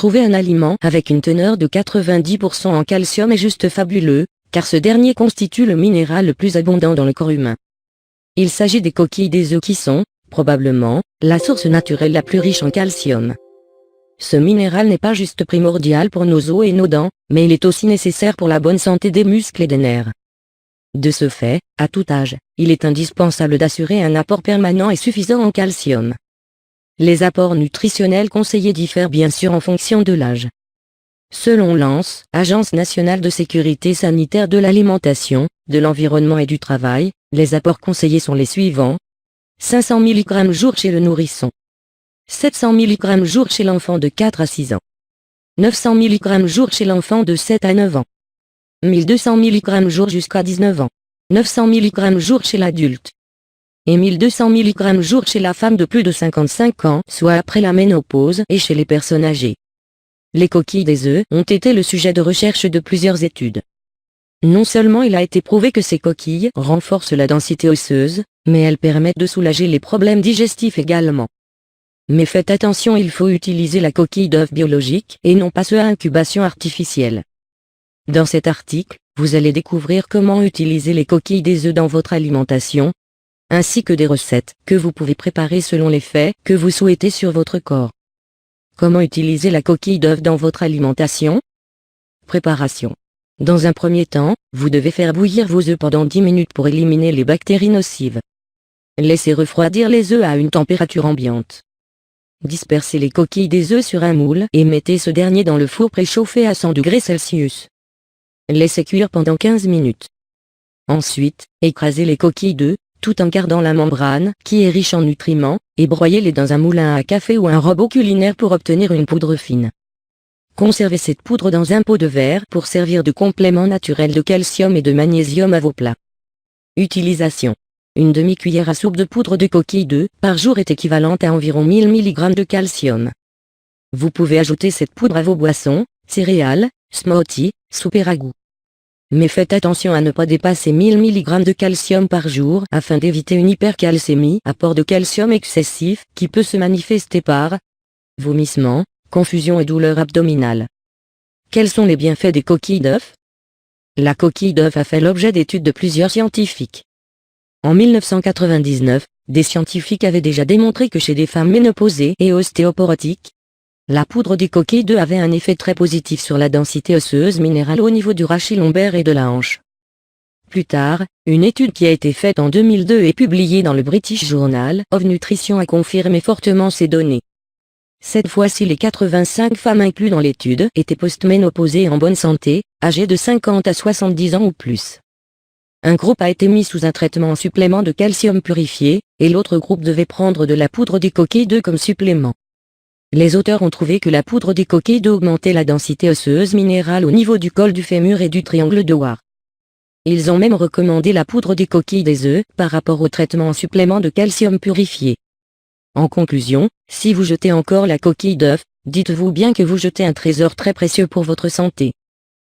trouver un aliment avec une teneur de 90% en calcium est juste fabuleux, car ce dernier constitue le minéral le plus abondant dans le corps humain. Il s'agit des coquilles des œufs qui sont, probablement, la source naturelle la plus riche en calcium. Ce minéral n'est pas juste primordial pour nos os et nos dents, mais il est aussi nécessaire pour la bonne santé des muscles et des nerfs. De ce fait, à tout âge, il est indispensable d'assurer un apport permanent et suffisant en calcium. Les apports nutritionnels conseillés diffèrent bien sûr en fonction de l'âge. Selon l'ANS, Agence nationale de sécurité sanitaire de l'alimentation, de l'environnement et du travail, les apports conseillés sont les suivants. 500 mg jour chez le nourrisson. 700 mg jour chez l'enfant de 4 à 6 ans. 900 mg jour chez l'enfant de 7 à 9 ans. 1200 mg jour jusqu'à 19 ans. 900 mg jour chez l'adulte. Et 1200 mg jour chez la femme de plus de 55 ans, soit après la ménopause, et chez les personnes âgées. Les coquilles des œufs ont été le sujet de recherche de plusieurs études. Non seulement il a été prouvé que ces coquilles renforcent la densité osseuse, mais elles permettent de soulager les problèmes digestifs également. Mais faites attention, il faut utiliser la coquille d'œuf biologique et non pas ceux à incubation artificielle. Dans cet article, vous allez découvrir comment utiliser les coquilles des œufs dans votre alimentation, ainsi que des recettes que vous pouvez préparer selon l'effet que vous souhaitez sur votre corps. Comment utiliser la coquille d'œuf dans votre alimentation? Préparation. Dans un premier temps, vous devez faire bouillir vos œufs pendant 10 minutes pour éliminer les bactéries nocives. Laissez refroidir les œufs à une température ambiante. Dispersez les coquilles des œufs sur un moule et mettez ce dernier dans le four préchauffé à 100 degrés Celsius. Laissez cuire pendant 15 minutes. Ensuite, écrasez les coquilles d'œufs, tout en gardant la membrane, qui est riche en nutriments, et broyez-les dans un moulin à café ou un robot culinaire pour obtenir une poudre fine. Conservez cette poudre dans un pot de verre pour servir de complément naturel de calcium et de magnésium à vos plats. Utilisation. Une demi-cuillère à soupe de poudre de coquille d'œuf par jour est équivalente à environ 1000 mg de calcium. Vous pouvez ajouter cette poudre à vos boissons, céréales, smoothies, soupes et ragoûts. Mais faites attention à ne pas dépasser 1000 mg de calcium par jour afin d'éviter une hypercalcémie, apport de calcium excessif, qui peut se manifester par vomissements, confusion et douleurs abdominales. Quels sont les bienfaits des coquilles d'œuf? La coquille d'œuf a fait l'objet d'études de plusieurs scientifiques. En 1999, des scientifiques avaient déjà démontré que chez des femmes ménopausées et ostéoporotiques, la poudre des coquilles d'œufs avait un effet très positif sur la densité osseuse minérale au niveau du rachis lombaire et de la hanche. Plus tard, une étude qui a été faite en 2002 et publiée dans le British Journal of Nutrition a confirmé fortement ces données. Cette fois-ci, les 85 femmes incluses dans l'étude étaient post-ménopausées et en bonne santé, âgées de 50 à 70 ans ou plus. Un groupe a été mis sous un traitement en supplément de calcium purifié, et l'autre groupe devait prendre de la poudre des coquilles d'œufs comme supplément. Les auteurs ont trouvé que la poudre des coquilles d'œufs augmentait la densité osseuse minérale au niveau du col du fémur et du triangle de Ward. Ils ont même recommandé la poudre des coquilles des œufs par rapport au traitement en supplément de calcium purifié. En conclusion, si vous jetez encore la coquille d'œuf, dites-vous bien que vous jetez un trésor très précieux pour votre santé.